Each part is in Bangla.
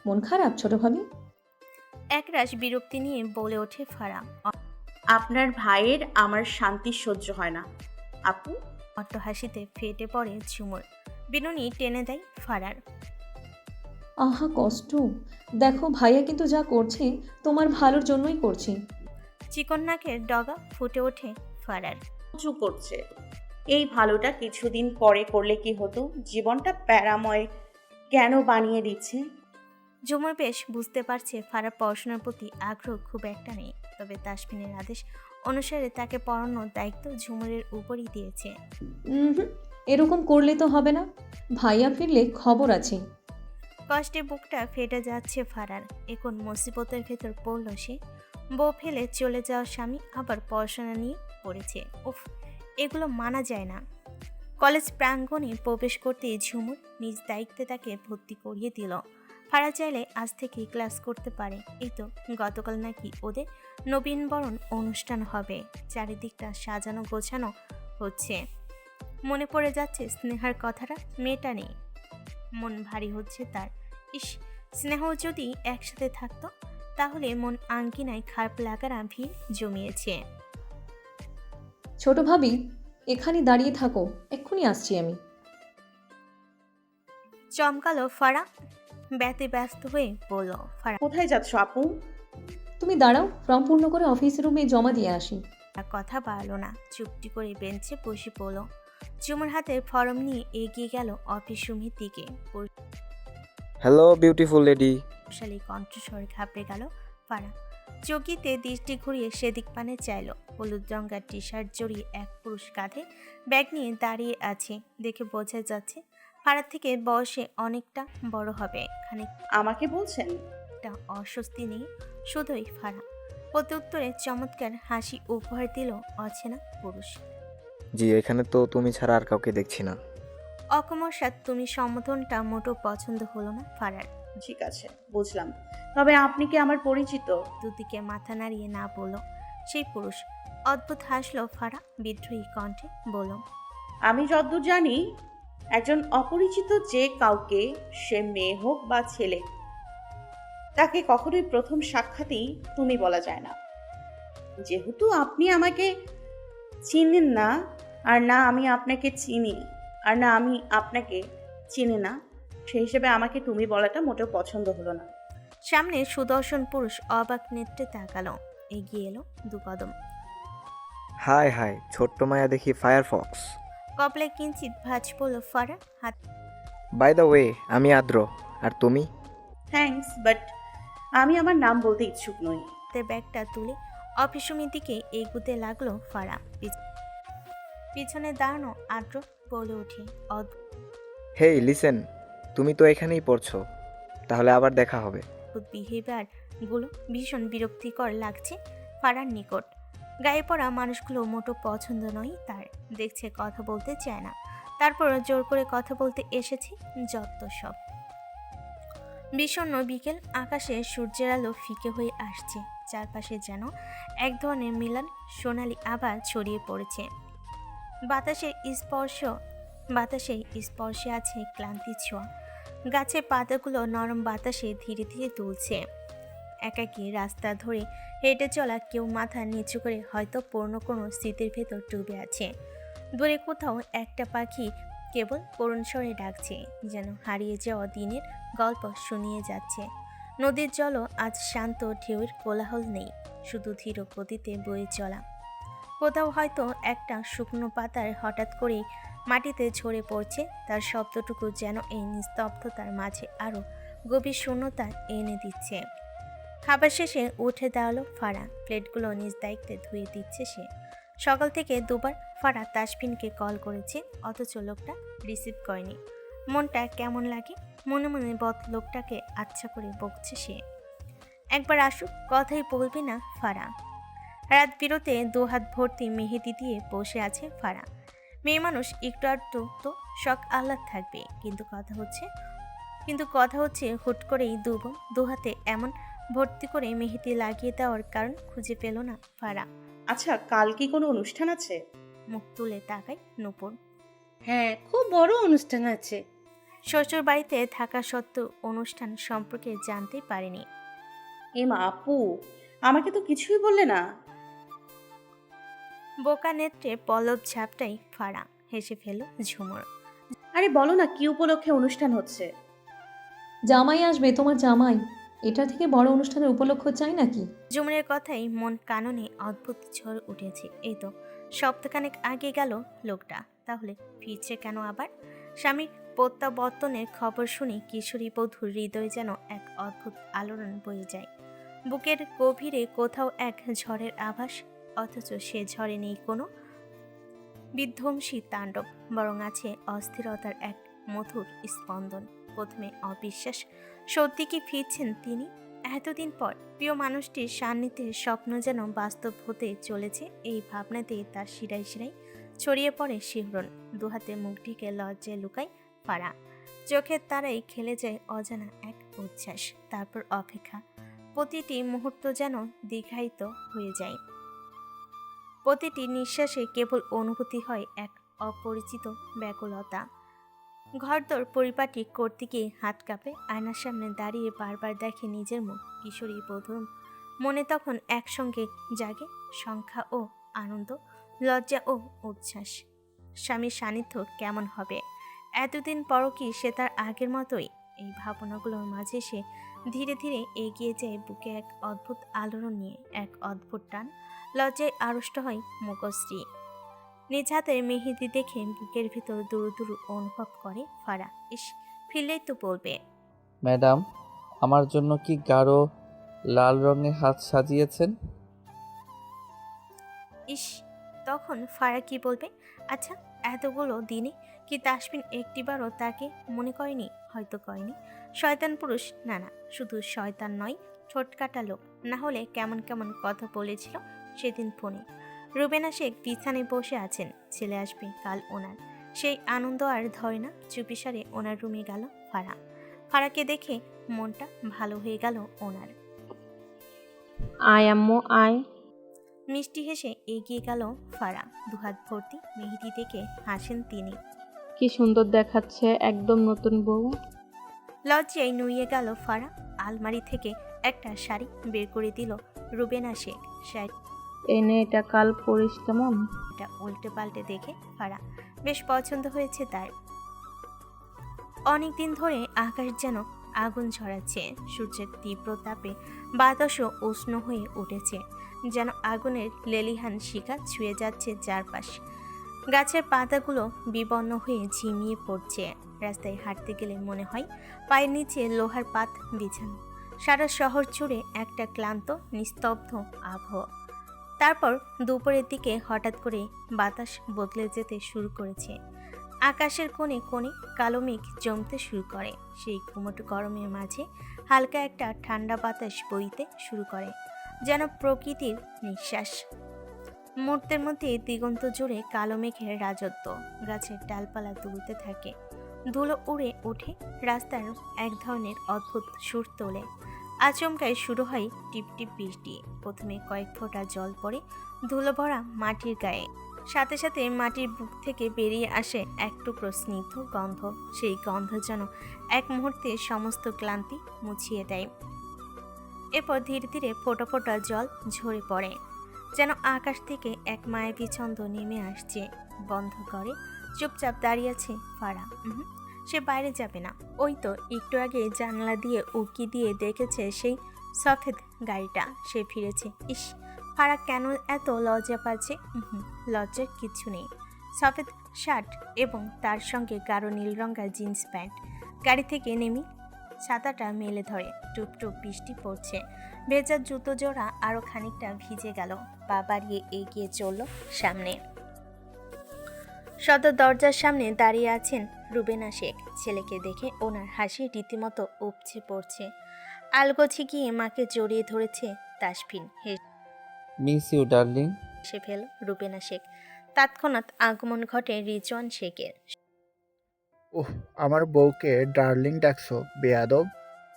মন খারাপ ছোট ভাবি? একরাশ বিরক্তি নিয়ে বলে ওঠে ফারা। আপনার ভাইয়ের আমার শান্তি সহ্য হয় না আপু। অট্ট হাসিতে ফেটে পড়ে ঝুমুর। বিনুনি টেনে দেয় ফারার। আহা কষ্ট। দেখো ভাইয়া কিন্তু যা করছে তোমার ভালোর জন্যই করছে। চিকন নাকের ডগা ফুটে ওঠে ফারার। উঁচু করছে। এই ভালোটা কিছুদিন পরে করলে কি হতো? জীবনটা প্যারাময় কেন বানিয়ে দিচ্ছে? ঝুমুর বেশ বুঝতে পারছে ফারার পড়াশোনার প্রতি আগ্রহ খুব একটা নেই, তবে তাসফিনের আদেশ অনুসারে তাকে পড়ানোর দায়িত্ব ঝুমুরের উপরই দিয়েছে। হুম, এরকম করলে তো হবে না। ভাইয়া ফিরলে খবর আছে। কষ্টে বুকটা ফেটে যাচ্ছে ফারার। এখন মুসিবতের ভেতর পড়ল সে। বউ ফেলে চলে যাওয়া স্বামী আবার পড়াশোনা নিয়ে পড়েছে। উফ, এগুলো মানা যায় না। কলেজ প্রাঙ্গণে প্রবেশ করতেই ঝুমুর নিজ দায়িত্বে তাকে ভর্তি করিয়ে দিল। ফারা চাইলে আজ থেকেই ক্লাস করতে পারে। এই তো গতকাল নাকি ওদের নবীনবরণ অনুষ্ঠান হবে, চারিদিকটা সাজানো গোছানো হচ্ছে। মনে পড়ে যাচ্ছে স্নেহার কথাটা, মেয়েটা নেই, মন ভারী হচ্ছে তার। ইস, স্নেহ যদি একসাথে থাকতো তাহলে মন আঙ্কিনায় খারাপ লাগার ভিড় জমিয়েছে। ছোট ভাবি, এখানে দাঁড়িয়ে থাকো, এক্ষুনি আসছি আমি। চমকালো ফারা, ব্যস্ত হয়ে বলল। ফারা কোথায় যাচ্ছ আপু? তুমি দাঁড়াও, ফর্ম পূর্ণ করে অফিস রুমে জমা দিয়ে আসি। কথা বাড়ল না, চুপটি করে বেঞ্চে বসে পড়ল। ঝুমুর হাতের ফরম নিয়ে এগিয়ে গেল অফিস রুমের দিকে। Hello beautiful lady. বৈশালী কণ্ঠস্বরে ঘাবড়ে গেল ফারা। চকিতে দৃষ্টি ঘুরিয়ে সেদিক পানে চাইল। হলুদ রঙের টি শার্ট জড়িয়ে এক পুরুষ কাঁধে ব্যাগ নিয়ে দাঁড়িয়ে আছে। দেখে বোঝা যাচ্ছে ফারার থেকে বয়সে অনেকটা বড় হবে। আমাকে বলছেন? খানিকটা অস্বস্তি নেই শুধুই ফারা। প্রত্যুত্তরে চমৎকার হাসি উপহার দিল অচেনা পুরুষ। জি, এখানে তো তুমি ছাড়া আর কাউকে দেখছি না। অকমসাৎ তুমি সম্বোধনটা মোটো পছন্দ হলো না ফারার। ঠিক আছে, বুঝলাম। তবে আপনি কি আমার পরিচিত? দুদিকে মাথা নাড়িয়ে না বলল সেই পুরুষ। অদ্ভুত হাসলো ফারা বিদ্রোহী কণ্ঠে বলল। আমি যতদূর জানি, একজন অপরিচিত যে কাউকে, সে মেয়ে হোক বা ছেলে, তাকে কখনোই প্রথম সাক্ষাতেই তুমি বলা যায় না। যেহেতু আপনি আমাকে চিনেন না, আর না আমি আপনাকে চিনি, আর না আমি আপনাকে চিনি না, সেই হিসেবে আমাকে তুমি বলাটা মোটেও পছন্দ হলো না। সামনে সুদর্শন পুরুষ অবাক নেত্রে তাকালো। এগিয়ে এলো দু কদম। হাই হাই, ছোট্ট মায়া দেখি ফায়ারফক্স। কপালে কিঞ্চিত ভাঁজ পড়ল ফারা। হাত বাই দ্য ওয়ে, আমি আদ্র। আর তুমি? থ্যাঙ্কস, বাট আমি আমার নাম বলতে ইচ্ছুক নই। হাতের ব্যাগটা তুলে অফিস রুমের দিকে এগুতে লাগলো ফারা। পিছনে দাঁড়ানো আদ্র বলে ওঠে। হেই লিসেন, তুমি তো এখানেই পড়ছো, তাহলে আবার দেখা হবে। অদ্ভুত বিহেভিয়ার গুলো ভীষণ বিরক্তিকর লাগছে ফারার নিকট। গায়ে পড়া মানুষগুলো মোটো পছন্দ নয় তার। দেখছে কথা বলতে চায় না, তারপর জোর করে কথা বলতে এসেছে। যত সব। বিষণ্ণ বিকেল, আকাশে সূর্যের আলো ফিকে হয়ে আসছে। চারপাশে যেন এক ধরনের মিলন সোনালি আবার ছড়িয়ে পড়েছে। বাতাসের স্পর্শ বাতাসে স্পর্শে আছে ক্লান্তি ছোঁয়া। গাছের পাতাগুলো নরম বাতাসে ধীরে ধীরে দুলছে। একাকী রাস্তা ধরে হেঁটে চলা কেউ মাথা নিচু করে হয়তো পুরনো কোনো স্মৃতির ভেতর ডুবে আছে। দূরে কোথাও একটা পাখি কেবল করুণ স্বরে ডাকছে, যেন হারিয়ে যাওয়া দিনের গল্প শুনিয়ে যাচ্ছে। নদীর জলও আজ শান্ত, ঢেউয়ের কোলাহল নেই, শুধু ধীর গতিতে বয়ে চলা। কোথাও হয়তো একটা শুকনো পাতার হঠাৎ করেই মাটিতে ঝরে পড়ছে, তার শব্দটুকু যেন এই নিস্তব্ধতার মাঝে আরও গভীর শূন্যতা এনে দিচ্ছে। খাবার শেষে উঠে দাঁড়ালো ফারা। প্লেটগুলো নিজ দায়িত্বে ধুয়ে দিচ্ছে সে। সকাল থেকে দুবার ফারা তাসফিনকে কল করেছে, অথচ লোকটা রিসিভ করেনি। মনটা কেমন লাগে, মনে মনে বদ লোকটাকে আচ্ছা করে বকছে সে। একবার আসুক, কথাই বলবে না ফারা। রাত বিরতে দুহাত ভর্তি মেহেদি দিয়ে বসে আছে ফারা। মেয়ে মানুষ একটু আধটু তো শখ আহ্লাদ থাকবে, কিন্তু কথা হচ্ছে হুট করেই দুহাতে এমন ভর্তি করে মেহেদি লাগিয়ে দেওয়ার কারণ খুঁজে পেল না ফারা। আচ্ছা, কাল কি কোনো অনুষ্ঠান আছে? মুখ তুলে তাকায় নূপুর। হ্যাঁ, খুব বড় অনুষ্ঠান আছে। শ্বশুর বাড়িতে থাকা সত্ত্বেও অনুষ্ঠান সম্পর্কে জানতে পারেনি। এমা আপু, আমাকে তো কিছুই বললে না। বোকা নেত্রে পলব ঝাপটাই ফাড়া, হেসে ফেল ঝুমুর। আরে বলো না, কি উপলক্ষে অনুষ্ঠান হচ্ছে? জামাই আসবে, তোমার জামাই। এটা থেকে বড় অনুষ্ঠানের উপলক্ষ চাই নাকি? ঝুমুরের কথাই মন কাননে অদ্ভুত ঝড় উঠেছে। এই তো সপ্তাহখানেক আগে গেল লোকটা, তাহলে ফিরছে কেন আবার? স্বামীর প্রত্যাবর্তনের খবর শুনে কিশোরী বধূর হৃদয় যেন এক অদ্ভুত আলোড়ন বয়ে যায়। বুকের গভীরে কোথাও এক ঝড়ের আভাস, অথচ সে ঝড়ে নেই কোনো বিধ্বংসী তাণ্ডব, বরং আছে অস্থিরতার এক মধুর স্পন্দন। প্রথমে অবিশ্বাস, সত্যি কি ফিরছেন তিনি? এতদিন পর প্রিয় মানুষটির সান্নিধ্যের স্বপ্ন যেন বাস্তব হতে চলেছে, এই ভাবনাতেই তার শিরায় শিরায় ছড়িয়ে পড়ে শিহরণ। দুহাতে মুখ ঢেকে লজ্জায় লুকায় ফাড়া, চোখের তারাই খেলে যায় অজানা এক উচ্ছ্বাস, তারপর অপেক্ষা। প্রতিটি মুহূর্ত যেন দীর্ঘায়িত হয়ে যায়, প্রতিটি নিঃশ্বাসে কেবল অনুভূতি হয় এক অপরিচিত ব্যাকুলতা। ঘরদোর পরিপাটি করতে গিয়ে হাত কাঁপে, আয়নার সামনে দাঁড়িয়ে বারবার দেখে নিজের মুখ। কিশোরী বধূর মনে তখন একসঙ্গে জাগে সংখ্যা ও আনন্দ, লজ্জা ও উচ্ছ্বাস। স্বামীর সান্নিধ্য কেমন হবে? এতদিন পরও কি সে তার আগের মতোই? এই ভাবনাগুলোর মাঝে সে ধীরে ধীরে এগিয়ে যায়, বুকে এক অদ্ভুত আলোড়ন নিয়ে, এক অদ্ভুত টান। লজ্জায় আড়ষ্ট হয় মুখশ্রী। নিজ হাতের মেহেদি দেখে বুকের ভিতর দুরু দুরু অনুভব করে ফারা। ইস, ফিরলেই তো বলবে। ম্যাডাম, আমার জন্য কি গাঢ় লাল রঙের হাত সাজিয়েছেন? ইস, তখন ফারা কি বলবে? আচ্ছা, এতগুলো দিনে কি তাসফিন একটিবারও তাকে মনে করেনি? হয়তো করেনি। শয়তান পুরুষ, না না, শুধু শয়তান নয়, ঠোঁটকাটা লোক। না হলে কেমন কেমন কথা বলেছিল সেদিন ফোনে। রুবেনা শেখ বিছানায় বসে আছেন, ছেলে আসবে কাল ওনার। সেই আনন্দ আর ধরে না, চুপিসারে ওনার রুমে গেল ফারা। ফারাকে দেখে মনটা ভালো হয়ে গেল ওনার। আয় আম্মু আয়। মিষ্টি হেসে এগিয়ে গেল ফারা, দুহাত ভর্তি মেহেদি দেখে হাসেন তিনি। কি সুন্দর দেখাচ্ছে, একদম নতুন বউ। লজ্জায় নুইয়ে গেল ফারা, আলমারি থেকে একটা শাড়ি বের করে দিল রুবেনা শেখ। এনে এটা কাল পরিস কেমন? শাড়িটা উল্টে পাল্টে দেখে ফারা বেশ পছন্দ হয়েছে তার। অনেকদিন ধরে আকাশ যেন আগুন ঝরাচ্ছে, সূর্যের তীব্র তাপে বাতাসও উষ্ণ হয়ে উঠেছে, যেন আগুনের লেলিহান শিখা ছুঁয়ে যাচ্ছে চারপাশ। গাছের পাতাগুলো বিবর্ণ হয়ে ঝিমিয়ে পড়ছে। রাস্তায় হাঁটতে গেলে মনে হয় পায়ের নিচে লোহার পাত বিছানো। সারা শহর জুড়ে একটা ক্লান্ত নিস্তব্ধ আবহাওয়া। তারপর দুপুরের দিকে হঠাৎ করে বাতাস বদলে যেতে শুরু করেছে। আকাশের কোণে কোণে কালো মেঘ জমতে শুরু করে। সেই গুমোট গরমের মাঝে হালকা একটা ঠান্ডা বাতাস বইতে শুরু করে, যেন প্রকৃতির নিঃশ্বাস। মুহূর্তের মধ্যে দিগন্ত জুড়ে কালো মেঘের রাজত্ব। গাছের ডালপালা দুলতে থাকে, ধুলো উড়ে ওঠে, রাস্তার এক ধরনের অদ্ভুত সুর তোলে। আচমকায় শুরু হয় টিপটিপ বৃষ্টি। প্রথমে কয়েক ফোঁটা জল পড়ে ধুলো ভরা মাটির গায়ে, সাথে সাথে মাটির বুক থেকে বেরিয়ে আসে এক টুকরো স্নিগ্ধ গন্ধ। সেই গন্ধ যেন এক মুহূর্তে সমস্ত ক্লান্তি মুছিয়ে দেয়। এরপর ধীরে ধীরে ফোঁটা ফোঁটা জল ঝরে পড়ে, যেন আকাশ থেকে এক মায়াবী ছন্দ নেমে আসছে। বন্ধ করে চুপচাপ দাঁড়িয়ে আছে ফারা। সে বাইরে যাবে না। ওই তো একটু আগে জানলা দিয়ে উকি দিয়ে দেখেছে সেই সফেদ গাড়িটা, সে ফিরেছে। ইস, ফারা কেন এত লজ্জা পাচ্ছে? লজ্জার কিছু নেই। সফেদ শার্ট এবং তার সঙ্গে গাঢ় নীল রঙের জিন্স প্যান্ট। গাড়ি থেকে নেমে ছাতাটা মেলে ধরে। টুপ টুপ বৃষ্টি পড়ছে। ভেজা জুতো জোড়া আরও খানিকটা ভিজে গেল। পা বাড়িয়ে এগিয়ে চলল সামনে। সদর দরজার সামনে দাঁড়িয়ে আছেন রুবেনা শেখ। ছেলেকে দেখে ওনার হাসি রীতিমতো উপচে পড়ছে। আলগোছে গিয়ে মাকে জড়িয়ে ধরেছে তাসফিন। Miss you darling. হেসে ফেল রুবেনা শেখ। তৎক্ষণাৎ আগমন ঘটে রিজওয়ান শেখের। ওহ, আমার বউকে ডার্লিং ডাকছো বেয়াদব।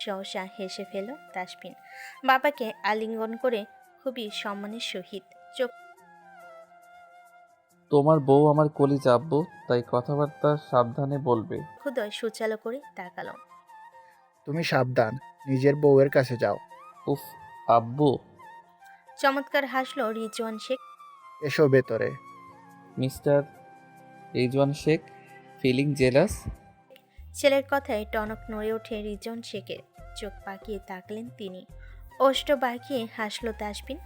সহসা হেসে ফেল তাসফিন, বাবাকে আলিঙ্গন করে খুবই সম্মানের সহিত। চোখ তোমার বউ আমার কলিজা আব্বু, তাই কথাবার্তা সাবধানে বলবে। খুদয় সুচালো করে তাকালো। তুমি সাবধান, নিজের বউয়ের কাছে যাও। উফ আব্বু। চমৎকার হাসলো রিজওয়ান শেখ। এসো ভেতরে। Mister Rizwan Sheikh feeling jealous? ছেলের কথায় টনক নড়ে ওঠে রিজওয়ান শেখের। চোখ পাকিয়ে তাকলেন তিনি। ওষ্ঠ বাঁকিয়ে হাসলো তাসবিন।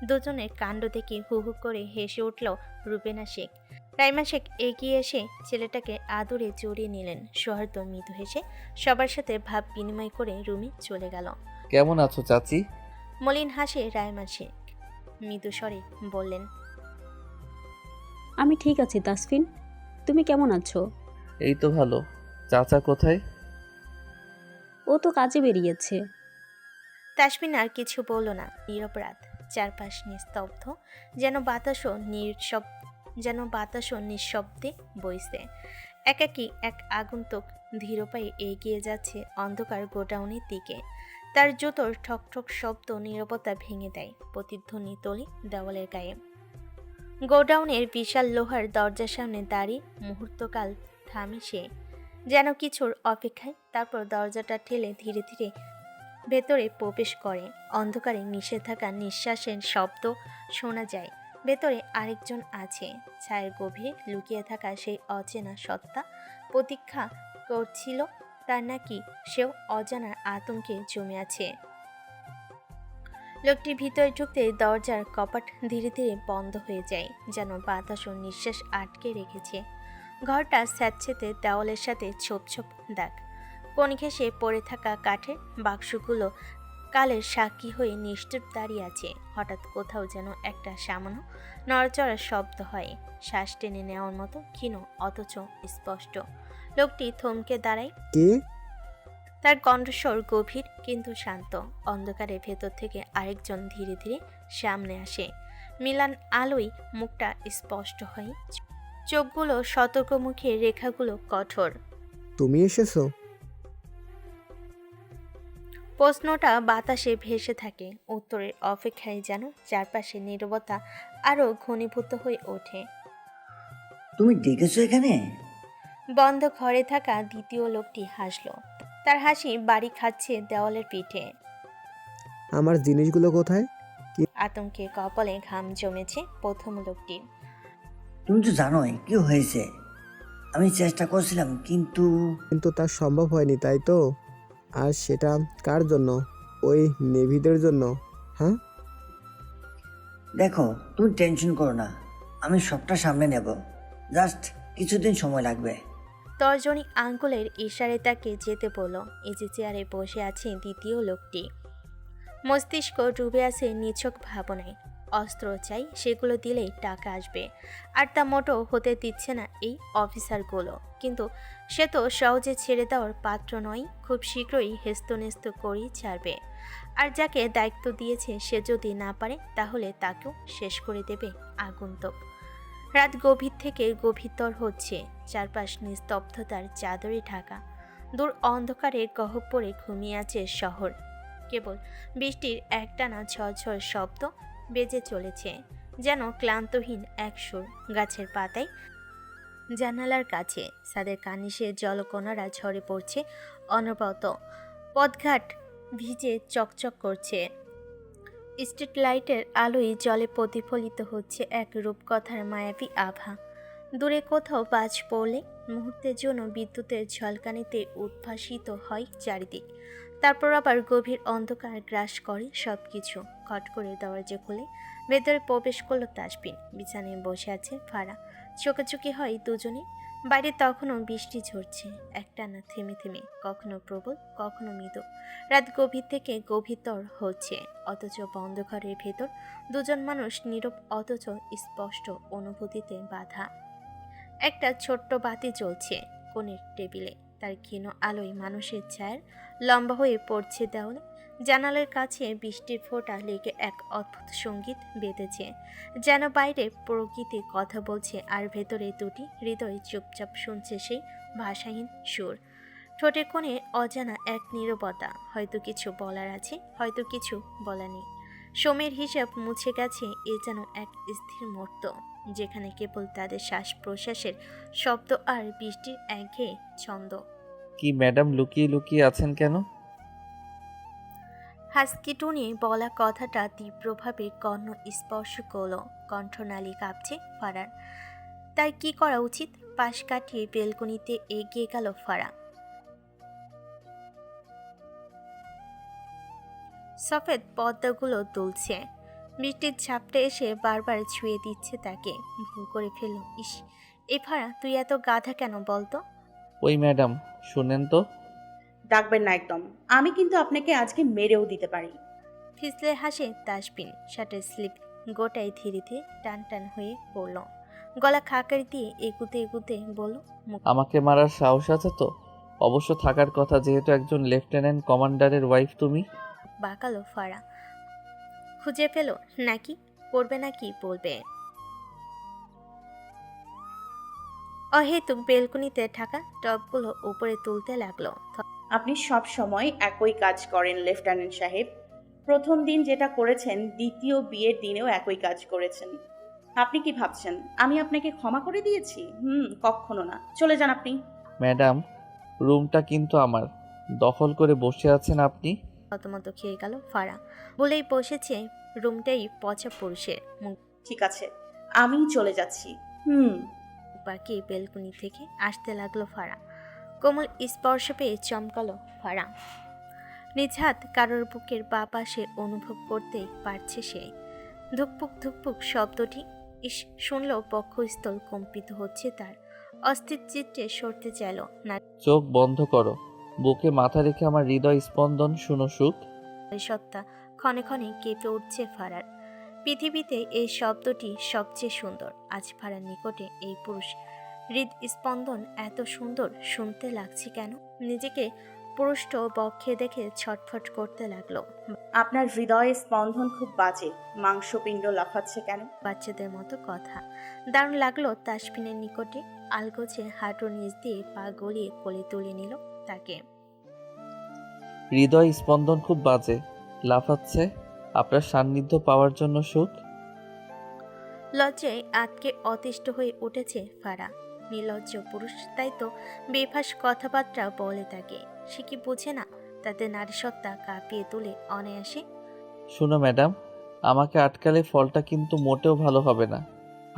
দুজনের কাণ্ড দেখে হু হু করে হেসে উঠল রুবেনা শেখ। রাইমা শেখ এগিয়ে এসে ছেলেটাকে আদরে জড়িয়ে নিলেন। সৌহার্দ্য মৃদু হেসে সবার সাথে ভাব বিনিময় করে রুমে চলে গেল। কেমন আছো চাচি? মলিন হাসে রাইমা শেখ। মৃদু স্বরে বললেন, আমি ঠিক আছি তাসফিন, তুমি কেমন আছো? এই তো ভালো। চাচা কোথায়? ও তো কাজে বেরিয়েছে। তাসবিন আর কিছু বলল না। নীরব রাত, চারপাশ নিস্তব্ধ, যেন বাতাসও নিঃশব্দে বইছে। একাকী এক আগন্তুক ধীর পায়ে এগিয়ে যাচ্ছে অন্ধকার গোডাউনের দিকে। তার জুতোর ঠকঠক শব্দ নীরবতা ভেঙে দেয় প্রতিধ্বনি তোলে দেওয়ালের গায়ে। গোডাউনের বিশাল লোহার দরজার সামনে দাঁড়িয়ে মুহূর্তকাল থামে সে, যেন কিছুর অপেক্ষায়। তারপর দরজাটা ঠেলে ধীরে ধীরে ভেতরে প্রবেশ করে। অন্ধকারে মিশে থাকা নিঃশ্বাসের শব্দ শোনা যায়। ভেতরে আরেকজন আছে। ছায়ের গভীরে লুকিয়ে থাকা সেই অচেনা সত্তা প্রতীক্ষা করছিল তার, নাকি সেও অজানার আতঙ্কে জমে আছে। লোকটি ভিতরে ঢুকতে দরজার কপাট ধীরে ধীরে বন্ধ হয়ে যায়, যেন বাতাস ও নিঃশ্বাস আটকে রেখেছে। ঘরটা স্যাঁতসেঁতে দেওয়ালের সাথে ছোপ ছোপ দাগ। কোণ ঘেঁষে পড়ে থাকা কাঠের বাক্সগুলো কালের সাক্ষী হয়ে নিশ্চুপ দাঁড়িয়ে আছে। হঠাৎ কোথাও যেন একটা সামান্য নড়াচড়ার শব্দ হয়, শ্বাস টেনে নেওয়ার মতো ক্ষীণ অথচ স্পষ্ট। লোকটি থমকে দাঁড়ায়। কে? তার কণ্ঠস্বর গভীর কিন্তু শান্ত। অন্ধকারের ভেতর থেকে আরেকজন ধীরে ধীরে সামনে আসে। মিলান আলোয় মুখটা স্পষ্ট হয়, চোখগুলো সতর্কমুখী, রেখাগুলো কঠোর। তুমি এসেছো? প্রশ্নটা বাতাসে ভেসে থাকে। উত্তরের অপেক্ষায় যেন চারপাশে নীরবতা আরও ঘনীভূত হয়ে ওঠে। তুমি ডেকেছো এখানে? বন্ধ ঘরে থাকা দ্বিতীয় লোকটি হাসল। তার হাসি বাড়ি খাচ্ছে দেওয়ালের পিঠে। আমার জিনিসগুলো কোথায়? আতঙ্কে কপালে ঘাম জমেছে প্রথম লোকটির। তুমি তো জানোই কি হয়েছে। আমি চেষ্টা করছিলাম কিন্তু কিন্তু তা সম্ভব হয়নি, তাই তো? আর সেটা কার জন্য? ওই নেভিদের জন্য? হ্যাঁ, দেখো, তুমি টেনশন করো না, আমি সবটা সামনে নেব। জাস্ট কিছুদিন সময় লাগবে। তর্জনী আঙ্গুলের ইশারে তাকে যেতে বলল। এই যে চেয়ারে বসে আছে দ্বিতীয় লোকটি, মস্তিষ্ক ডুবে আছে নিছক ভাবনায়। অস্ত্র চাই, সেগুলো দিলেই টাকা আসবে, আর তা মোটো হতে দিচ্ছে না এই অফিসারগুলো। কিন্তু সে তো সহজে ছেড়ে দেওয়ার পাত্র নয়, খুব শীঘ্রই হেস্তনেস্ত করেই ছাড়বে। আর যাকে দায়িত্ব দিয়েছে সে যদি না পারে, তাহলে তাকেও শেষ করে দেবে আগন্তুক। রাত গভীর থেকে গভীরতর হচ্ছে, চারপাশ নিস্তব্ধতার চাদরে ঢাকা। দূর অন্ধকারে গহ্বরে ঘুমিয়ে আছে শহর। কেবল বৃষ্টির একটানা ঝরঝর শব্দ বেজে চলেছে, যেন ক্লান্তহীন এক সুর। গাছের পাতায়, জানালার কাছে ছাদের কানিশে জলকণারা ঝরে পড়ছে অনবরত। পথঘাট ভিজে চকচক করছে। স্ট্রিট লাইটের আলোয় জলে প্রতিফলিত হচ্ছে এক রূপকথার মায়াবী আভা। দূরে কোথাও বাজ পড়লে মুহূর্তের জন্য বিদ্যুতের ঝলকানিতে উদ্ভাসিত হয় চারিদিক। তারপর আবার গভীর অন্ধকার গ্রাস করে সব কিছু। খট করে দরজা খুলে ভেতরে প্রবেশ করলো তাসবিন। বিছানায় বসে আছে ফারা। চোখাচোখি হয় দুজনে। বাইরে তখনও বৃষ্টি ঝরছে, একটানা থেমে থেমে, কখনো প্রবল কখনো মৃদু। রাত গভীর থেকে গভীরতর হচ্ছে, অথচ বন্ধ ঘরের ভেতর দুজন মানুষ নীরব অথচ স্পষ্ট অনুভূতিতে বাঁধা। একটা ছোট্ট বাতি জ্বলছে কোণের টেবিলে, তার ক্ষীণ আলোয় মানুষের ছায়ার লম্বা হয়ে পড়ছে দেওয়ালে। জানালার কাছে বৃষ্টির ফোঁটা লেগে এক অদ্ভুত সঙ্গীত বেঁধেছে, যেন বাইরে প্রকৃতি কথা বলছে আর ভেতরে দুটি হৃদয় চুপচাপ শুনছে সেই ভাষাহীন সুর। ঠোঁটের কোণে অজানা এক নীরবতা, হয়তো কিছু বলার আছে, হয়তো কিছু বলা নেই। সময়ের হিসাব মুছে গেছে, এ যেন এক স্থির মুহূর্ত, যেখানে কেবল তাদের শ্বাস প্রশ্বাসের শব্দ আর বৃষ্টির একঘেয়ে ছন্দ। কি ম্যাডাম লুকিয়ে লুকিয়ে আছেন কেন? হাসকি টুনে বলা কথাটা তীব্রভাবে কর্ণ স্পর্শ করল। কণ্ঠনালী কাঁপছে ফারার। তার কি করা উচিত? পাশ কাটিয়ে বেলকনিতে এগিয়ে গেল ফারা। সফেদ পর্দাগুলো দুলছে, বৃষ্টির ঝাপটা এসে বারবার ছুঁয়ে দিচ্ছে তাকে। ভুল করে ফেলল। ইস, এ ফারা, তুই এত গাধা কেন বলতো? ওই ম্যাডাম শুনেন তো। ডাকবেন না একদম, আমি কিন্তু আপনাকে আজকে মেরেও দিতে পারি। ফিসলে হাসে তাসবিন। শার্টের স্লিপ গোটায় ধীরে ধীরে টান টান হয়ে পড়ল। গলা খাকারি দিয়ে এগুতে এগুতে বলল, আমাকে মারার সাহস আছে তো? অবশ্য থাকার কথা, যেহেতু একজন লেফটেন্যান্ট কমান্ডারের ওয়াইফ তুমি। বাঁকালো ফারা। খুঁজে পেল নাকি? করবে নাকি বলবে? অহেতুক বেলকুনিতে থাকা টবগুলো উপরে তুলতে লাগলো। আপনি সব সময় একই কাজ করেন লেফটেন্যান্ট সাহেব। প্রথম দিন যেটা করেছেন, দ্বিতীয় বিয়ের দিনেও একই কাজ করেছেন। আপনি কি ভাবছেন আমি আপনাকে ক্ষমা করে দিয়েছি? কখনো না। চলে যান আপনি। ম্যাডাম, রুমটা কিন্তু আমার। দখল করে বসে আছেন আপনি। প্রথমত খেয়ে গেল ফারা। বলেই বসেছে, রুমটাই পচা পুরুষের। মুখ ঠিক আছে, আমি চলে যাচ্ছি। বাঁকিয়ে বেলকুনি থেকে আসতে লাগলো ফারা। কোমল স্পর্শ পেয়ে চমকালো ফারা। নিজ হাত কারোর বুকের বা পাশে অনুভব করতে পারছে সে। ধুকপুক ধুকপুক শব্দটি ইস শুনল, পক্ষস্থল কম্পিত হচ্ছে তার। অস্থির চিত্তে সরতে চাইল না। চোখ বন্ধ করো, বুকে মাথা রেখে আমার হৃদয় স্পন্দন শুনো সুখ। সত্তা ক্ষণে ক্ষণে কেঁপে উঠছে ফারার। পৃথিবীতে এই শব্দটি সবচেয়ে সুন্দর। আজ ফারার নিকটে এই পুরুষ হৃদস্পন্দন এত সুন্দর শুনতে লাগছে কেন? নিজেকে পুরুষ্ট বক্ষে দেখে ছটফট করতে লাগলো। আপনার হৃদয়ে স্পন্দন খুব বাজে। মাংসপিণ্ড লাফাচ্ছে কেন? বাচ্চাদের মতো কথা। দারুণ লাগলো তাসফিনের নিকটে। আলগোছে হাঁটুর নিচ দিয়ে পা গলিয়ে কোলে তুলে নিল তাকে। হৃদয় স্পন্দন খুব বাজে লাফাচ্ছে, আপনার সান্নিধ্য পাওয়ার জন্য সুখ। লজ্জায় আটকে অতিষ্ঠ হয়ে উঠেছে ফারা। নির্লজ্জ পুরুষ, তাই তো বেফাস কথাবার্তা বলে তাকে। সে কি বোঝে না তাতে নারীসত্তা কাঁপিয়ে তুলে অনায়াসে? শুনো ম্যাডাম, আমাকে আটকালে ফলটা কিন্তু মোটেও ভালো হবে না।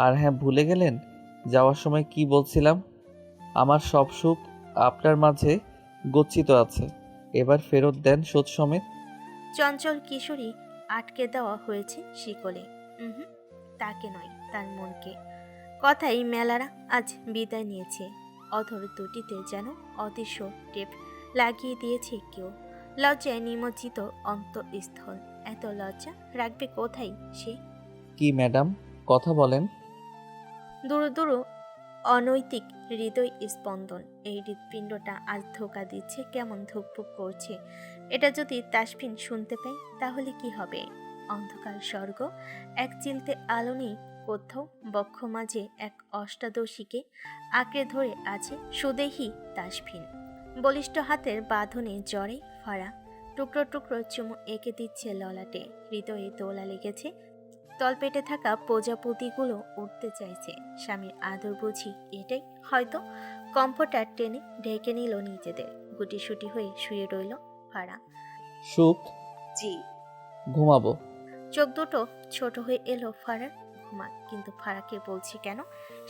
আর হ্যাঁ, ভুলে গেলেন যাওয়ার সময় কি বলছিলাম? আমার সব সুখ আপনার মাঝে গচ্ছিত আছে, এবার ফেরত দেন শোধ সমেত। চঞ্চল কিশোরী আটকে দেওয়া হয়েছে শিকলে। তাকে নয়, তার মনকে। কথাই মেলারা আজ বিদায় নিয়েছে। অধর দুটিতে যেন অদৃশ্য টেপ লাগিয়ে দিয়েছে কেউ। লজ্জায় নিমজ্জিত অন্তঃস্থল। এত লজ্জা রাখবে কোথায় সে? কি ম্যাডাম, কথা বলেন। দুরু দুরু অনৈতিক হৃদয় স্পন্দন। এই হৃৎপিণ্ডটা আজ ধোকা দিচ্ছে, কেমন ধুকপুক করছে। এটা যদি তাসফিন শুনতে পায় তাহলে কি হবে? অন্ধকার স্বর্গ, এক চিলতে আলো নেই কোথাও। বক্ষ মাঝে এক অষ্টাদশীকে আঁকড়ে ধরে আছে সুদেহী তাসফিন। বলিষ্ঠ হাতের বাঁধনে জড়ে ফারা। টুকরো টুকরো চুমু এঁকে দিচ্ছে ললাটে। হৃদয়ে দোলা লেগেছে। তলপেটে থাকা প্রজাপতিগুলো উঠতে চাইছে। স্বামীর আদর বুঝি এটাই? হয়তো কম্ফর্টার টেনে ঢেকে নিল নিজেদের। গুটিসুটি হয়ে শুয়ে রইল ফারা। সুখ, জি। ঘুমাবো। চোখ দুটো ছোট হয়ে এলো ফারার। ঘুমান, কিন্তু ফারাকে বলছে কেন?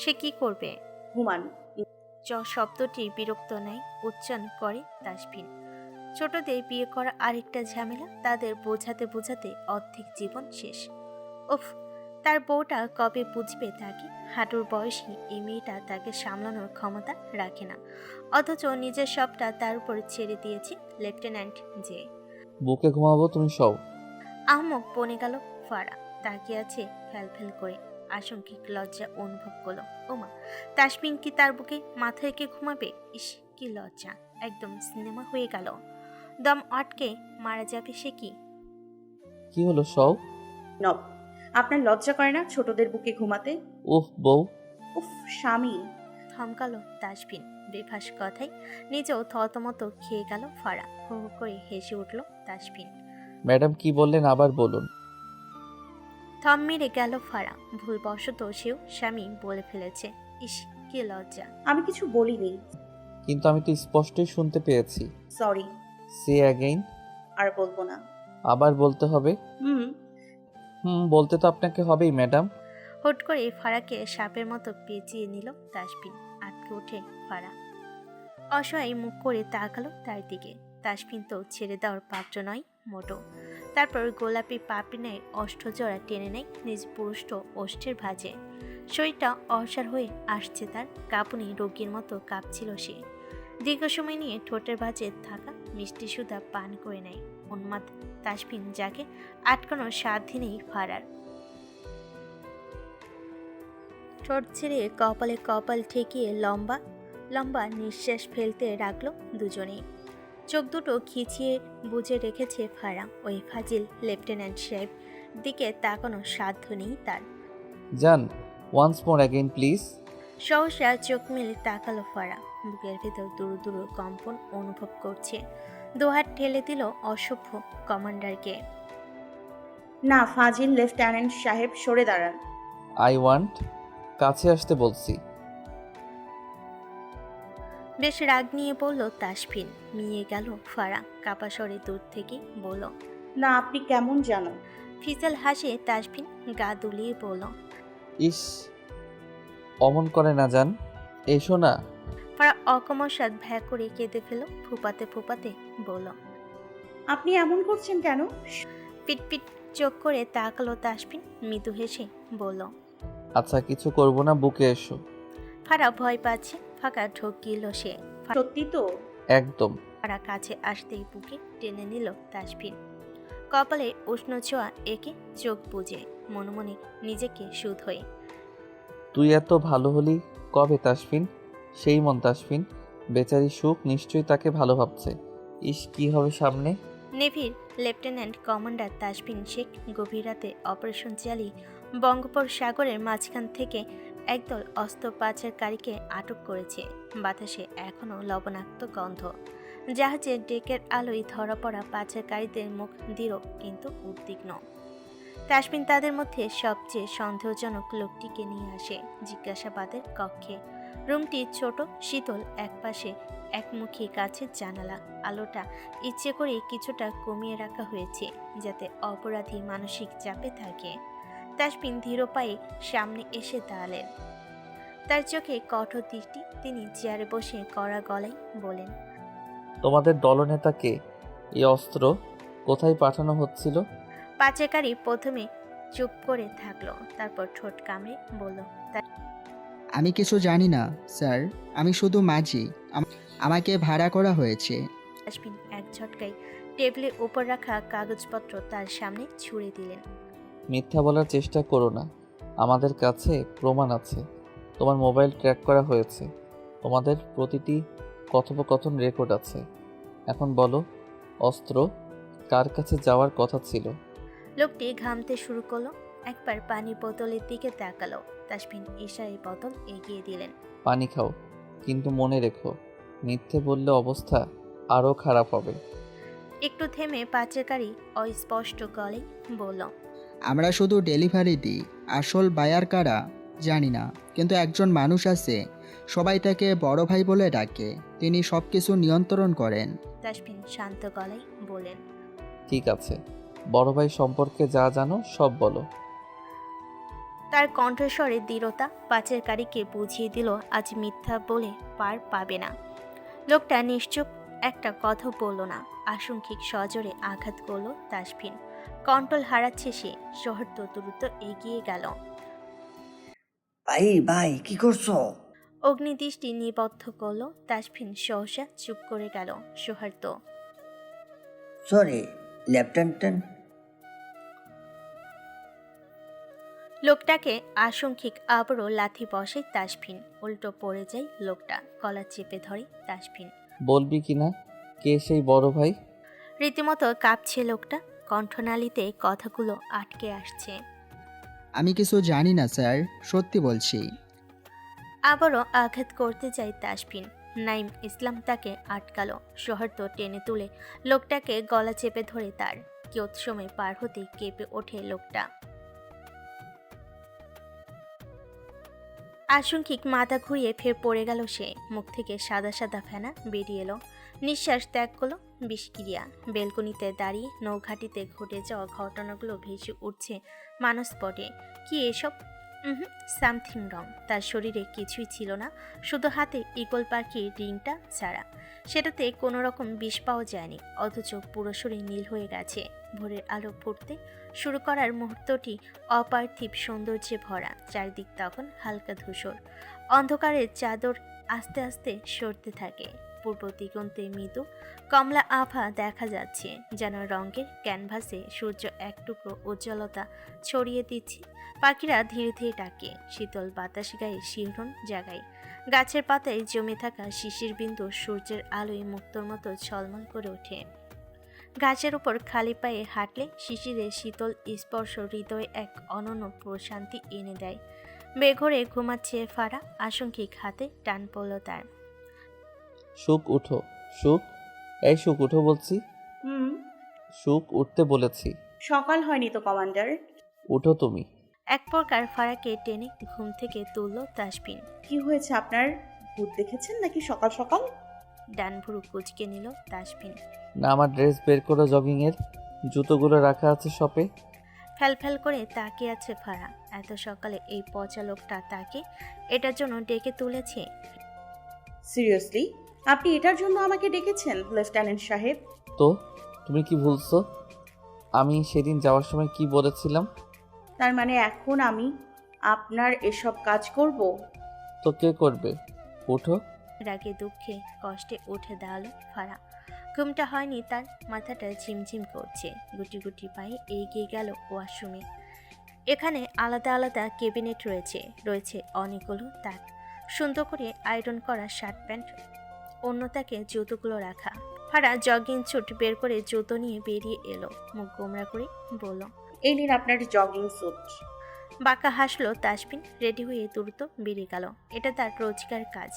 সে কি করবে? ঘুমান। শব্দটি বিরক্ত নেয় উচ্চারণ করে তাসফিন। ছোটদের বিয়ে করা আরেকটা ঝামেলা। তাদের বোঝাতে বোঝাতে অর্ধেক জীবন শেষ। উফ, তার বউটা কবে বুঝবে তাকে? হাঁটুর বয়সী এই মেয়েটা তাকে সামলানোর ক্ষমতা রাখে না, অথচ নিজের সবটা তার উপর ছেড়ে দিয়েছে লেফটেন্যান্ট যে। বুকে ঘুমাবো, তুমি সব। আহমক বনে গেল ফারা। তাকিয়ে আছে ফেল ফেল করে। আশঙ্কিক লজ্জা অনুভব করলো। ওমা, তাসফিন কি তার বুকে মাথা রেখে ঘুমাবে? ইস, কি লজ্জা! একদম সিনেমা হয়ে গেল। দম আটকে মারা যাবে সে কি? কি হলো সব? নব, আপনার লজ্জা করে না ছোটদের বুকে ঘুমাতে? উফ বউ। উফ স্বামী। থমকালো তাসফিন। বেফাস কথাই নিজেও থতমত খেয়ে গেল ফারা। হু হু করে হেসে উঠল তাসফিন। ম্যাডাম কি বললেন আবার বলুন। থম মেরে গেল ফারা। ভুলবশত সেও স্বামী বলে ফেলেছে। ইস, কি লজ্জা। আমি কিছু বলিনি। কিন্তু আমি তো স্পষ্টই শুনতে পেয়েছি। সরি। সে অ্যাগেইন। আর বলবো না। আবার বলতে হবে? হুম। বলতে তো আপনাকে হবেই ম্যাডাম। হুট করে ফারাকে সাপের মতো পেঁচিয়ে নিল তাসফিন। আটকে ওঠে ফারা। অসহায় মুখ করে তাকালো তার দিকে। তাসফিন তো ছেড়ে দেওয়ার পাত্র নয় মোটো। তারপর গোলাপি পাপড়ি অষ্টজোড়া টেনে নেয় নিজ পুরুষ্ট ওষ্ঠের ভাঁজে। শরীরটা অসাড় হয়ে আসছে তার। কাঁপুনি রোগীর মতো কাঁপছিল সে। দীর্ঘ সময় নিয়ে ঠোঁটের ভাঁজে থাকা মিষ্টি সুধা পান করে নেয় উন্মাদ তাসফিন, যাকে আটকানোর সাধ্য নেই ফারার। ঠোঁট ছেড়ে কপালে কপাল ঠেকিয়ে লম্বা লম্বা নিঃশ্বাস ফেলতে রাখলো দুজনেই। চোখ দুটো খিচিয়ে বুজে রেখেছে ফারা। ওই ফাজিল লেফটেন্যান্ট সাহেব দিকে তাকানোর সাধ্য নেই তার। জান, ওয়ান্স মোর অ্যাগেইন প্লিজ। সহসা চোখ মেলে তাকালো ফারা। বুকের ভেতর দুরু দুরু কম্পন অনুভব করছে। দুহাত ঠেলে দিল অসভ্য কমান্ডারকে। না, ফাজিল লেফটেন্যান্ট সাহেব, সরে দাঁড়ান। I want. কাছে আসতে বলছি। বেশ রাগ নিয়ে বলল তাসফিন। মিয়ে গেল ফারা। কাপা স্বরে দূর থেকে বলল, না, আপনি কেমন জানো? ফিজাল হাসে তাসফিন গা দুলিয়ে বলল, ইস, অমন করে না জান, এসো না। ফারা অকমসাদ ভ্যা করে কেঁদে ফেল। ফুপাতে ফুপাতে বলল, আপনি এমন করছেন কেন? পিটপিট চোখ করে তাকালো তাসফিন। মৃদু হেসে বলল, আচ্ছা কিছু করব না, বুকে এসো। ফারা ভয় পাচ্ছে। ফাঁকা ঢোক গিল সে। সত্যি তো? একদম। ফারা কাছে আসতেই বুকে টেনে নিল তাসফিন। কপালে উষ্ণ ছোঁয়া একে চোখ বুজে মনে মনে নিজেকে সুদ হয়ে। তুই এত ভালো হলি কবে তাসফিন? সেই মন তাসফিন, বেচারি সুখ নিশ্চয়ই তাকে ভালো ভাবছে। ইস, কি হবে সামনে। নেভির লেফটেন্যান্ট কমান্ডার তাসফিন শেখ গভীর রাতে অপারেশন চালিয়ে বঙ্গোপসাগরের মাঝখান থেকে একদল অস্ত্র পাচারকারীকে আটক করেছে। বাতাসে এখনও লবণাক্ত গন্ধ। জাহাজের ডেকের আলোয় ধরা পড়া পাচারকারীদের মুখ দৃঢ় কিন্তু উদ্বিগ্ন। তাসফিন তাদের মধ্যে সবচেয়ে সন্দেহজনক লোকটিকে নিয়ে আসে জিজ্ঞাসাবাদের কক্ষে। রুমটি ছোট, শীতল, একপাশে একমুখী কাছের জানালা। আলোটা ইচ্ছে করে কিছুটা কমিয়ে রাখা হয়েছে যাতে অপরাধী মানসিক চাপে থাকে। তাসফিন ধীর পায়ে সামনে এসে দাঁড়ালেন। তার চোখে কঠোর দৃষ্টি। তিনি চেয়ারে বসে কড়া গলায় বলেন, তোমাদের দলনেতাকে এই অস্ত্র কোথায় পাঠানো হচ্ছিল? পাচারকারী প্রথমে চুপ করে থাকলো, তারপর ঠোঁট কামড়ে বলল, আমি কিছু জানি না স্যার, আমি শুধু মাঝি, আমাকে ভাড়া করা হয়েছে। তাসফিন এক ঝটকায় টেবিলের উপর রাখা কাগজপত্র তার সামনে ছুঁড়ে দিলেন। মিথ্যা বলার চেষ্টা করো না, আমাদের কাছে প্রমাণ আছে। তোমার মোবাইল ট্র্যাক করা হয়েছে, তোমাদের প্রতিটি কথোপকথন রেকর্ড আছে। এখন বলো, অস্ত্র কার কাছে যাওয়ার কথা ছিল? লোকটি ঘামতে শুরু করলো। একবার পানি বোতলের দিকে তাকালো। তাসফিন ইশারায় বোতল এগিয়ে দিলেন। পানি খাও, কিন্তু মনে রেখো, মিথ্যে বললে অবস্থা আরও খারাপ হবে। একটু থেমে পাচারকারী অস্পষ্ট গলায় বলল, আমরা শুধু ডেলিভারি দিই, আসল বায়ার কারা জানি না, কিন্তু একজন মানুষ আছে, সবাই তাকে বড় ভাই বলে ডাকে, তিনি সব কিছু নিয়ন্ত্রণ করেন। তাসফিন শান্ত গলায় বলেন, ঠিক আছে, বড় ভাই সম্পর্কে যা জানো সব বলো। তার কণ্ঠস্বরে দৃঢ়তা পাচারকারীকে বুঝিয়ে দিল আজ মিথ্যা বলে পার পাবে না। লোকটা নিশ্চুপ, একটা কথা বলল না। আশঙ্কিক সজোরে আঘাত করল তাসফিন। কন্ট্রোল হারাচ্ছে সে। সৌহার্দ্য দ্রুত এগিয়ে গেল। ভাই ভাই, কি করছো? অগ্নিদৃষ্টি নিবদ্ধ করল তাসফিন। সহসা চুপ করে গেল সৌহার্দ্য। Sorry lieutenant. লোকটাকে আশঙ্কিক আবারও লাথি বসে তাসফিন। উল্টো পড়ে যায় লোকটা। গলা চেপে ধরে তাসফিন। বলবি কি না, কে সেই বড় ভাই? রীতিমতো কাঁপছে লোকটা। কণ্ঠনালীতে কথাগুলো আটকে আসছে। আমি কিছু জানি না স্যার, সত্যি বলছি। আবারও আঘাত করতে যায় তাসফিন। নাইম ইসলাম তাকে আটকালো। সৌহার্দ্য টেনে তুলে লোকটাকে গলা চেপে ধরে তার কিয়ৎ সময় পার হতেই কেঁপে ওঠে লোকটা। আশঙ্কিক মাথা ঘুরিয়ে ফের পড়ে গেল সে। মুখ থেকে সাদা সাদা ফেনা বেরিয়ে এলো। নিঃশ্বাস ত্যাগ করলো বিষক্রিয়া। বেলকনিতে দাঁড়িয়ে নৌঘাটিতে ঘটে যাওয়া ঘটনাগুলো ভেসে উঠছে মানসপটে। কি এসব? Something wrong. তার শরীরে কিছুই ছিল না, শুধু হাতে ঈগল পাখির রিংটা ছাড়া। সেটাতে কোনো রকম বিষ পাওয়া যায়নি, অথচ পুরো শরীর নীল হয়ে গেছে। ভোরের আলো ফুটতে শুরু করার মুহূর্তটি অপার্থিব সৌন্দর্যে ভরা। চারদিক তখন হালকা ধূসর। অন্ধকারের চাদর আস্তে আস্তে সরতে থাকে। পূর্ব দিগন্তে মৃদু কমলা আভা দেখা যাচ্ছে, যেন রঙের ক্যানভাসে সূর্য এক টুকরো উজ্জ্বলতা ছড়িয়ে দিচ্ছে। পাখিরা ধীরে ধীরে ডাকে, শীতল বাতাস গায়ে শিহরণ জাগায়। গাছের পাতায় জমে থাকা শিশির বিন্দু সূর্যের আলোয় মুক্তোর মতো ঝলমল করে ওঠে। গাছের উপর খালি পায়ে হাঁটলে শিশিরের শীতল স্পর্শ হৃদয়ে এক অনন্য প্রশান্তি এনে দেয়। বেঘরে ঘুমাচ্ছে ফারা। আশঙ্কিক হাতে টান পড়ল তার। সুখ উঠো, সুখ। এই সুখ উঠো বলছি। সুখ উঠতে বলেছি। সকাল হয়নি তো কমান্ডার। উঠো তুমি। এক প্রকার ফারাকে টেনে ঘুম থেকে তুলল তাসফিন। কি হয়েছে আপনার? ভূত দেখেছেন নাকি সকাল সকাল? ডান ভুরু কুচকে নিল তাসফিন। না, আমার ড্রেস বের করো, জগিংয়ের জুতোগুলো রাখা আছে শপে। ফ্যাল করে তাকিয়ে আছে ফারা। এত সকালে এই পচা লোকটা তাকে এটার জন্য ডেকে তুলেছে। সিরিয়াসলি? আপনি এটার জন্য আমাকে ডেকেছেন লেফটেন্যান্ট সাহেব? তো তুমি কি ভুলছো? আমি সেদিন যাওয়ার সময় কি বলেছিলাম? তার মানে এখন আমি আপনার এসব কাজ করব? তো কে করবে? উঠো। রাগে দুঃখে কষ্টে উঠে দাঁড়ালো ফারা। ঘুমটা হয়নি তার, মাথাটা ঝিমঝিম করছে। গুটি গুটি পায়ে এগিয়ে গেল ওয়াশরুমে। এখানে আলাদা আলাদা ক্যাবিনেট রয়েছে অনেকগুলো তাক, সুন্দর করে আয়রন করা শার্ট প্যান্ট, অন্য তাকে জুতোগুলো রাখা। ফারা জগিং স্যুট বের করে জুতো নিয়ে বেরিয়ে এলো। মুখ গোমরা করে বলল, এই নিন আপনার জগিং স্যুট। বাঁকা হাসলো তাসফিন। রেডি হয়ে দ্রুত বেরিয়ে গেল। এটা তার রোজকার কাজ।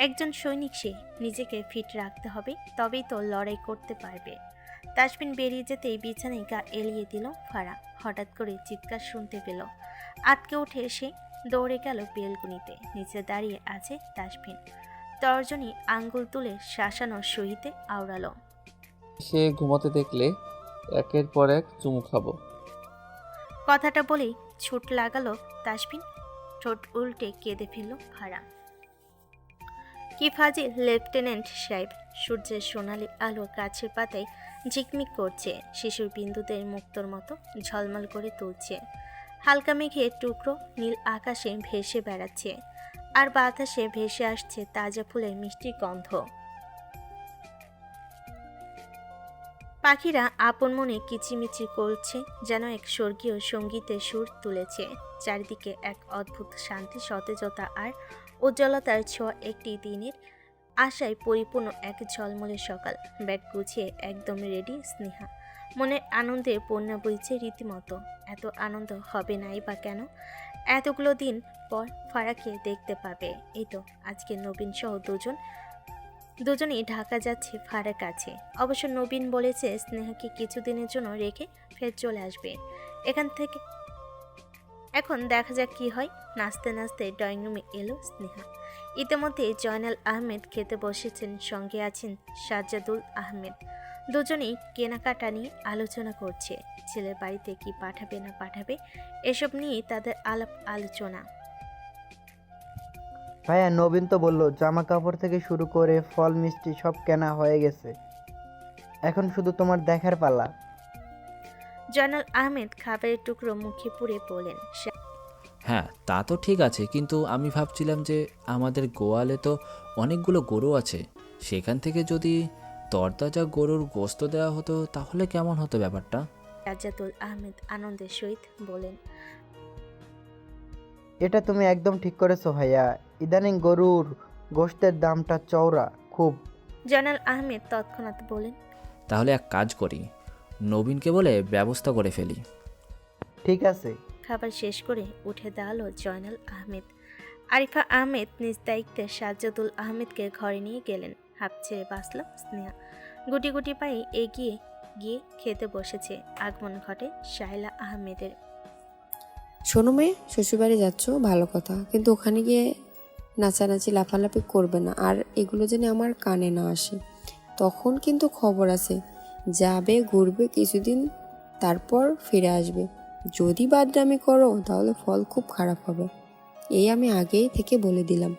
একজন সৈনিক সে, নিজেকে ফিট রাখতে হবে, তবেই তো লড়াই করতে পারবে। তাসফিন বেরিয়ে যেতেই বিছানায় গা এলিয়ে দিল ফারা। হঠাৎ করে চিৎকার শুনতে পেল। আটকে উঠে সে দৌড়ে গেল বেলকুনিতে। নিচে দাঁড়িয়ে আছে তাসফিন। তর্জনী আঙ্গুল তুলে শাসানোর সহিতে আওড়ালো, সে ঘুমোতে দেখলে একের পর এক চুমু খাবো। কথাটা বলেই ছুট লাগালো তাসফিন। ঠোঁট উল্টে কেঁদে ফেলল ফারা। কি ফাজিল লেফটেন্যান্ট সাহেব! সূর্যের সোনালি আলো গাছের পাতায় ঝিকমিক করছে, শিশুর বিন্দুদের মুক্তোর মতো ঝলমল করে তুলছে। হালকা মেঘের টুকরো নীল আকাশে ভেসে বেড়াচ্ছে, আর বাতাসে ভেসে আসছে তাজা ফুলের মিষ্টি গন্ধ। পাখিরা আপন মনে কিচিমিচি করছে, যেন এক স্বর্গীয় সঙ্গীতের সুর তুলেছে। চারিদিকে এক অদ্ভুত শান্তি, সতেজতা আর উজ্জ্বলতার ছোঁয়া। একটি দিনের আশায় পরিপূর্ণ এক ঝলমলে সকাল। ব্যাগ গুছিয়ে একদম রেডি স্নেহা। মনের আনন্দে বন্যা বইছে রীতিমতো। এত আনন্দ হবে নাই বা কেন? এতগুলো দিন পর ফারাকে দেখতে পাবে। এই তো আজকে নবীন সহ দুজনেই ঢাকা যাচ্ছে ফারার কাছে। অবশ্য নবীন বলেছে স্নেহাকে কিছুদিনের জন্য রেখে ফের চলে আসবে এখান থেকে। এখন দেখা যাক কি হয়। নাচতে নাচতে ড্রয়িং রুমে এলো স্নেহা। ইতিমধ্যে জয়নাল আহমেদ খেতে বসেছেন, সঙ্গে আছেন সাজ্জাদুল আহমেদ। দুজনেই কেনাকাটা নিয়ে আলোচনা করছে। ছেলের বাড়িতে কি পাঠাবে না পাঠাবে, এসব নিয়েই তাদের আলাপ আলোচনা। ভাইয়া, নবীন তো বললো জামা কাপড় থেকে শুরু করে ফল মিষ্টি সব কেনা হয়ে গেছে, এখন শুধু তোমার দেখার পালা। জয়নাল আহমেদ খাবারের টুকরো মুখে পুরে বলেন, হ্যাঁ তা তো ঠিক আছে, কিন্তু আমি ভাবছিলাম যে আমাদের গোয়ালে তো অনেকগুলো গরু আছে, সেখান থেকে যদি তরতাজা গরুর গোস্ত দেওয়া হতো তাহলে কেমন হতো ব্যাপারটা? সাজ্জাদুল আহমেদ আনন্দের সহিত বলেন, এটা তুমি একদম ঠিক করেছো ভাইয়া, ইদানিং গরুর গোস্তের দামটা চওড়া খুব। জয়নাল আহমেদ তৎক্ষণাৎ বলেন, তাহলে এক কাজ করি, নবীনকে বলে ব্যবস্থা করে ফেলি। ঠিক আছে। খাবার শেষ করে উঠে দাঁড়ালো জয়নাল আহমেদ। আরিফা আহমেদ নিজ দায়িত্বে সাজ্জাদুল আহমেদকে ঘরে নিয়ে গেলেন। হাঁপ ছেড়ে বাঁচল স্নেহা। গুটি গুটি পায়ে এগিয়ে গিয়ে খেতে বসেছে। আগমন ঘটে শায়লা আহমেদের। শোনো মেয়ে, শ্বশুরবাড়ি যাচ্ছ ভালো কথা, কিন্তু ওখানে গিয়ে নাচানাচি লাফালাফি করবে না, আর এগুলো যেন আমার কানে না আসে। তখন কিন্তু খবর আছে, যাবে ঘুরবে কিছুদিন, তারপর ফিরে আসবে। যদি বাদরামি করো তাহলে ফল খুব খারাপ হবে, এই আমি আগেই থেকে বলে দিলাম।